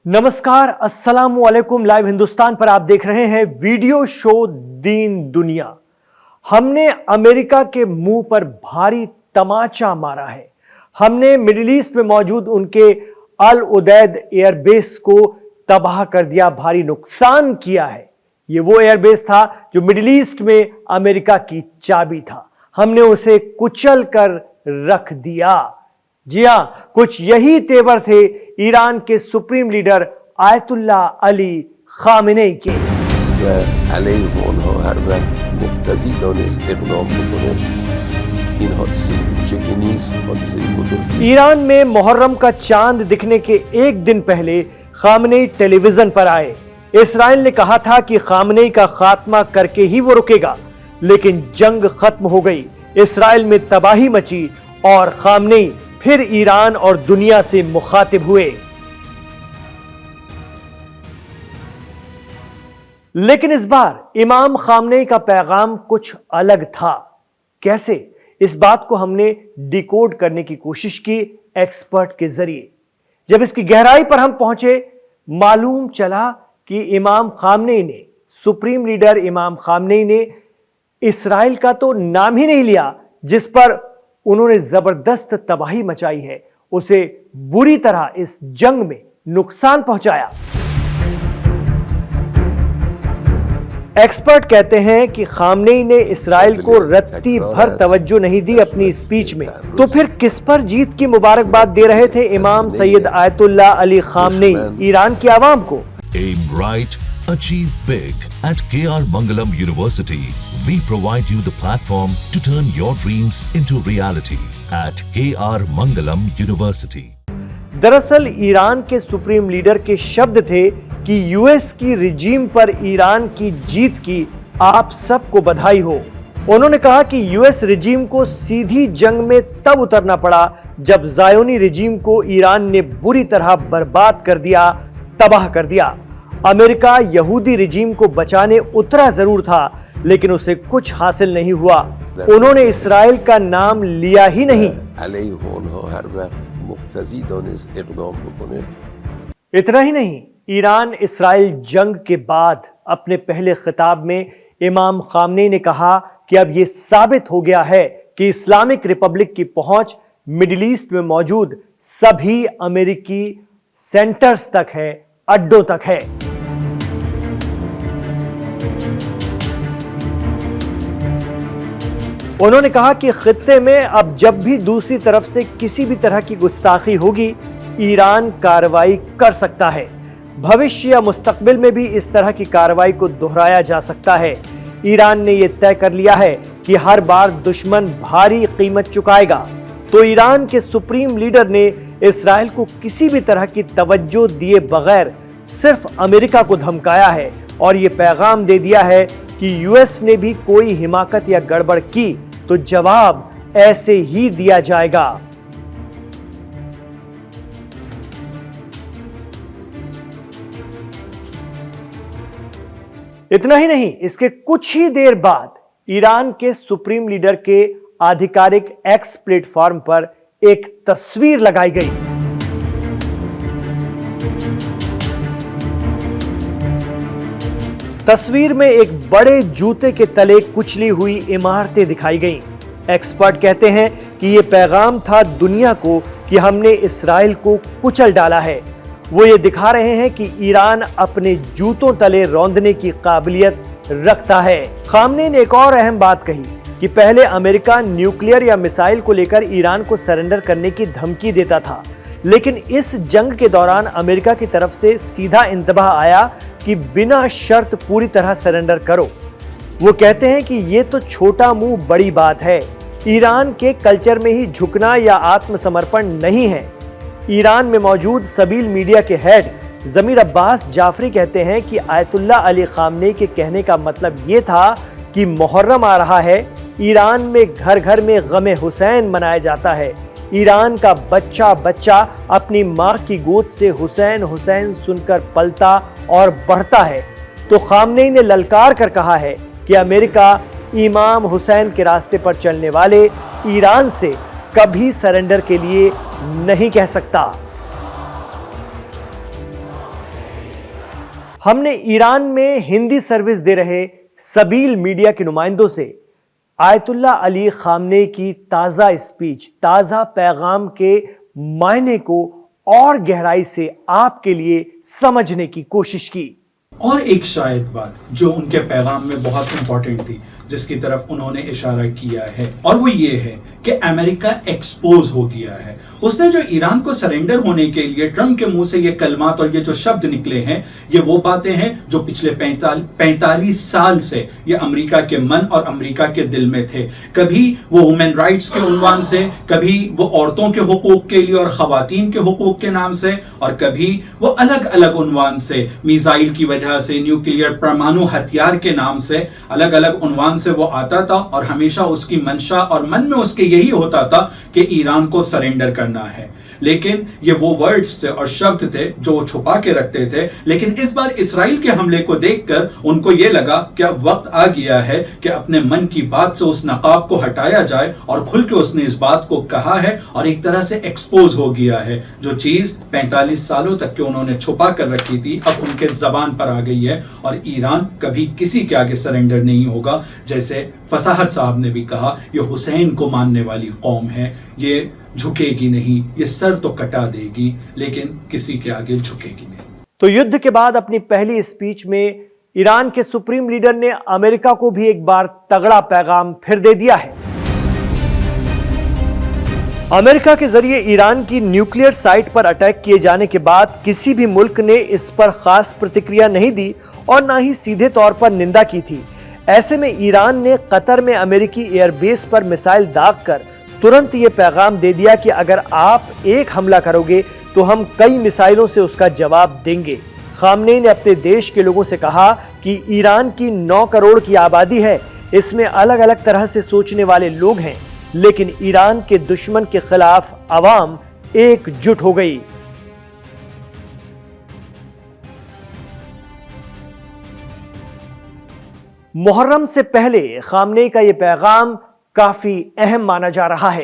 नमस्कार, अस्सलाम वालेकुम। लाइव हिंदुस्तान पर आप देख रहे हैं वीडियो शो दीन दुनिया। हमने अमेरिका के मुंह पर भारी तमाचा मारा है। हमने मिडिल ईस्ट में मौजूद उनके अल उदैद एयरबेस को तबाह कर दिया, भारी नुकसान किया है। ये वो एयरबेस था जो मिडिल ईस्ट में अमेरिका की चाबी था। हमने उसे कुचल कर रख दिया। जी हां, कुछ यही तेवर थे ईरान के supreme leader ayatollah Ali Khamenei के। ईरान में मुहर्रम का चांद दिखने के एक दिन पहले खामेनेई टेलीविजन पर आए। इसराइल ने कहा था कि खामेनेई का खात्मा करके ही वो रुकेगा, लेकिन जंग खत्म हो गई, इसराइल में तबाही मची और खामेनेई फिर ईरान और दुनिया से मुखातिब हुए। लेकिन इस बार इमाम खामेनेई का पैगाम कुछ अलग था। कैसे? इस बात को हमने डिकोड करने की कोशिश की एक्सपर्ट के जरिए। जब इसकी गहराई पर हम पहुंचे, मालूम चला कि इमाम खामेनेई ने, सुप्रीम लीडर इमाम खामेनेई ने इसराइल का तो नाम ही नहीं लिया, जिस पर उन्होंने जबरदस्त तबाही मचाई है, उसे बुरी तरह इस जंग में नुकसान पहुंचाया। एक्सपर्ट कहते हैं कि खामेनेई ने इसराइल को रत्ती भर तवज्जो नहीं दी अपनी स्पीच में, तो फिर किस पर जीत की मुबारकबाद दे रहे थे इमाम Syed ayatollah Ali Khamenei Iran की आवाम को? Aim right, achieve big. At KR Mangalam University, we provide you the platform to turn your dreams into reality. At KR Mangalam University. दरअसल ईरान के सुप्रीम लीडर के शब्द थे कि यूएस की regime पर ईरान की जीत की आप सबको बधाई हो। उन्होंने कहा कि यूएस रिजीम को सीधी जंग में तब उतरना पड़ा जब ज़ायोनी रिजीम को ईरान ने बुरी तरह बर्बाद कर दिया, तबाह कर दिया। अमेरिका यहूदी रिजीम को बचाने उतरा जरूर था, लेकिन उसे कुछ हासिल नहीं हुआ। उन्होंने इसराइल का नाम लिया ही नहीं। इतना ही नहीं, ईरान इसराइल जंग के बाद अपने पहले खिताब में इमाम खामेनेई ने कहा कि अब यह साबित हो गया है कि इस्लामिक रिपब्लिक की पहुंच मिडिल ईस्ट में मौजूद सभी अमेरिकी सेंटर्स तक है, अड्डों तक है। उन्होंने कहा कि खित्ते में अब जब भी दूसरी तरफ से किसी भी तरह की गुस्ताखी होगी, ईरान कार्रवाई कर सकता है। भविष्य या मुस्तकबिल में भी इस तरह की कार्रवाई को दोहराया जा सकता है। ईरान ने यह तय कर लिया है कि हर बार दुश्मन भारी कीमत चुकाएगा। तो ईरान के सुप्रीम लीडर ने इसराइल को किसी भी तरह की तवज्जो दिए बगैर सिर्फ अमेरिका को धमकाया है और यह पैगाम दे दिया है कि यूएस ने भी कोई हिमाकत या गड़बड़ की तो जवाब ऐसे ही दिया जाएगा। इतना ही नहीं, इसके कुछ ही देर बाद ईरान के सुप्रीम लीडर के आधिकारिक एक्स प्लेटफॉर्म पर एक तस्वीर लगाई गई। तस्वीर में एक बड़े जूते के तले कुचली हुई इमारतें दिखाई गईं। एक्सपर्ट कहते हैं कि यह पैगाम था दुनिया को कि हमने इसराइल को कुचल डाला है। वो ये दिखा रहे हैं कि ईरान अपने जूतों तले रौंदने की काबिलियत रखता है। खामेनेई ने एक और अहम बात कही कि पहले अमेरिका न्यूक्लियर या मिसाइल को लेकर ईरान को सरेंडर करने की धमकी देता था, लेकिन इस जंग के दौरान अमेरिका की तरफ से सीधा इंतबाह आया कि बिना शर्त पूरी तरह सरेंडर करो। वो कहते हैं कि ये तो छोटा मुंह बड़ी बात है। ईरान के कल्चर में ही झुकना या आत्मसमर्पण नहीं है। ईरान में मौजूद सबील मीडिया के हेड जमीर अब्बास जाफरी कहते हैं कि आयतुल्ला अली खामेनेई के कहने का मतलब ये था कि मुहर्रम आ रहा है, ईरान में घर घर में गमे हुसैन मनाया जाता है। ईरान का बच्चा बच्चा अपनी माँ की गोद से हुसैन हुसैन सुनकर पलता और बढ़ता है। तो खामेनेई ने ललकार कर कहा है कि अमेरिका इमाम हुसैन के रास्ते पर चलने वाले ईरान से कभी सरेंडर के लिए नहीं कह सकता। हमने ईरान में हिंदी सर्विस दे रहे सबील मीडिया के नुमाइंदों से आयतुल्लाह अली खामनेई की ताजा स्पीच, ताजा पैगाम के मायने को और गहराई से आपके लिए समझने की कोशिश की। और एक शायद बात जो उनके पैगाम में बहुत इंपॉर्टेंट थी, जिसकी तरफ उन्होंने इशारा किया है, और वो ये है कि अमेरिका एक्सपोज हो गया है। उसने जो ईरान को सरेंडर होने के लिए ट्रंप के मुंह से ये कलमात और ये जो शब्द निकले हैं, ये वो बातें हैं जो पिछले 45 साल से ये अमेरिका के मन और अमेरिका के दिल में थे। कभी वो ह्यूमन राइट्स के उन्वान से, कभी वो औरतों के हुकूक के लिए और खवातीन के हुकूक के नाम से, और कभी वो अलग अलग उन्वान से, मिसाइल की वजह से, न्यूक्लियर परमाणु हथियार के नाम से, अलग अलग उन्वान से वो आता था। और हमेशा उसकी मंशा और मन में उसके यही होता था कि ईरान को सरेंडर करना है। लेकिन ये वो वर्ड्स थे और शब्द थे जो वो छुपा के रखते थे। लेकिन इस बार इसराइल के हमले को देखकर उनको ये लगा कि अब वक्त आ गया है कि अपने मन की बात से उस नकाब को हटाया जाए, और खुल के उसने इस बात को कहा है और एक तरह से एक्सपोज हो गया है। जो चीज 45 सालों तक के उन्होंने छुपा कर रखी थी, अब उनके जबान पर आ गई है। और ईरान कभी किसी के आगे सरेंडर नहीं होगा। जैसे फसाहत साहब ने भी कहा, ये हुसैन को मानने वाली कौम है, ये झुकेगी नहीं, ये सर तो कटा देगी लेकिन किसी के आगे झुकेगी नहीं। तो युद्ध के बाद अपनी पहली स्पीच में ईरान के सुप्रीम लीडर ने अमेरिका को भी एक बार तगड़ा पैगाम फिर दे दिया है। अमेरिका के जरिए ईरान की न्यूक्लियर साइट पर अटैक किए जाने के बाद किसी भी मुल्क ने इस पर खास प्रतिक्रिया नहीं दी और ना ही सीधे तौर पर निंदा की थी। ऐसे में ईरान ने कतर में अमेरिकी एयरबेस पर मिसाइल दागकर तुरंत ये पैगाम दे दिया कि अगर आप एक हमला करोगे तो हम कई मिसाइलों से उसका जवाब देंगे। खामनेई ने अपने देश के लोगों से कहा कि ईरान की 9 करोड़ की आबादी है, इसमें अलग अलग तरह से सोचने वाले लोग हैं, लेकिन ईरान के दुश्मन के खिलाफ अवाम एकजुट हो गई। मुहर्रम से पहले खामनेई का यह पैगाम काफी अहम माना जा रहा है।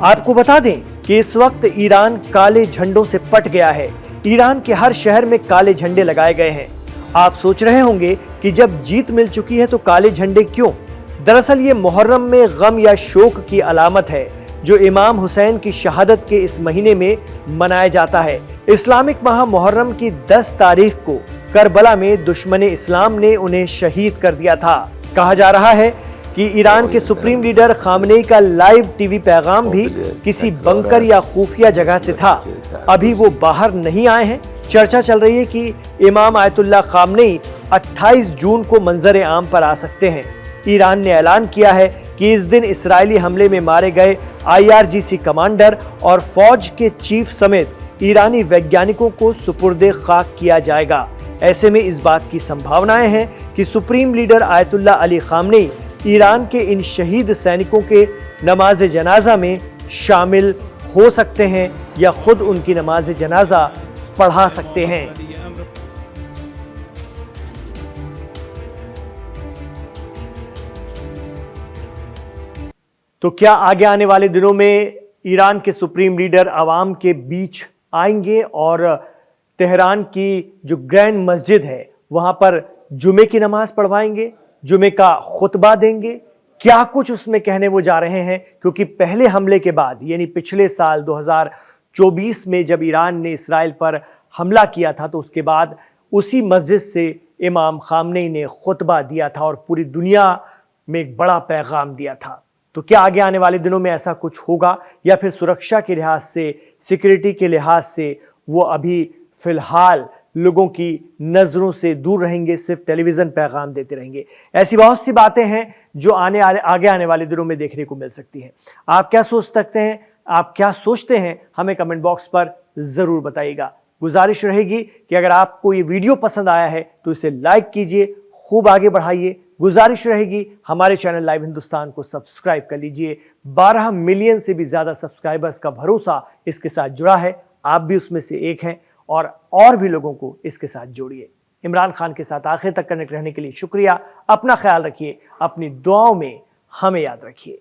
आपको बता दें कि इस वक्त ईरान काले झंडों से पट गया है। ईरान के हर शहर में काले झंडे लगाए गए हैं। आप सोच रहे होंगे कि जब जीत मिल चुकी है तो काले झंडे क्यों? दरअसल ये मुहर्रम में गम या शोक की अलामत है जो इमाम हुसैन की शहादत के इस महीने में मनाया जाता है। इस्लामिक माह मुहर्रम की 10 तारीख को करबला में दुश्मन इस्लाम ने उन्हें शहीद कर दिया था। कहा जा रहा है कि ईरान के सुप्रीम लीडर खामनेई का लाइव टीवी पैगाम भी किसी बंकर या खुफिया जगह से था। अभी वो बाहर नहीं आए हैं। चर्चा चल रही है कि इमाम आयतुल्लाह खामनेई 28 जून को मंजर आम पर आ सकते हैं। ईरान ने ऐलान किया है कि इस दिन इस्राएली हमले में मारे गए IRGC कमांडर और फौज के चीफ समेत ईरानी वैज्ञानिकों को सुपुर्दे खाक किया जाएगा। ऐसे में इस बात की संभावनाएं हैं कि supreme leader Ayatollah Ali Khamenei Iran के इन शहीद सैनिकों के नमाज जनाजा में शामिल हो सकते हैं या खुद उनकी नमाज जनाजा पढ़ा सकते हैं। तो क्या आगे आने वाले दिनों में ईरान के सुप्रीम लीडर आवाम के बीच आएंगे और तेहरान की जो ग्रैंड मस्जिद है वहां पर जुमे की नमाज पढ़वाएंगे, जुमे का खुतबा देंगे? क्या कुछ उसमें कहने वो जा रहे हैं? क्योंकि पहले हमले के बाद यानी पिछले साल 2024 में जब ईरान ने इसराइल पर हमला किया था तो उसके बाद उसी मस्जिद से इमाम खामनेई ने खुतबा दिया था और पूरी दुनिया में एक बड़ा पैगाम दिया था। तो क्या आगे आने वाले दिनों में ऐसा कुछ होगा या फिर सुरक्षा के लिहाज से, सिक्योरिटी के लिहाज से वो अभी फिलहाल लोगों की नजरों से दूर रहेंगे, सिर्फ टेलीविजन पैगाम देते रहेंगे? ऐसी बहुत सी बातें हैं जो आगे आने वाले दिनों में देखने को मिल सकती हैं। आप क्या सोच सकते हैं? आप क्या सोचते हैं? हमें कमेंट बॉक्स पर जरूर बताइएगा। गुजारिश रहेगी कि अगर आपको ये वीडियो पसंद आया है तो इसे लाइक कीजिए, खूब आगे बढ़ाइए। गुजारिश रहेगी हमारे चैनल लाइव हिंदुस्तान को सब्सक्राइब कर लीजिए। 12 मिलियन से भी ज्यादा सब्सक्राइबर्स का भरोसा इसके साथ जुड़ा है। आप भी उसमें से एक हैं और भी लोगों को इसके साथ जोड़िए। इमरान खान के साथ आखिर तक कनेक्ट रहने के लिए शुक्रिया। अपना ख्याल रखिए, अपनी दुआओं में हमें याद रखिए।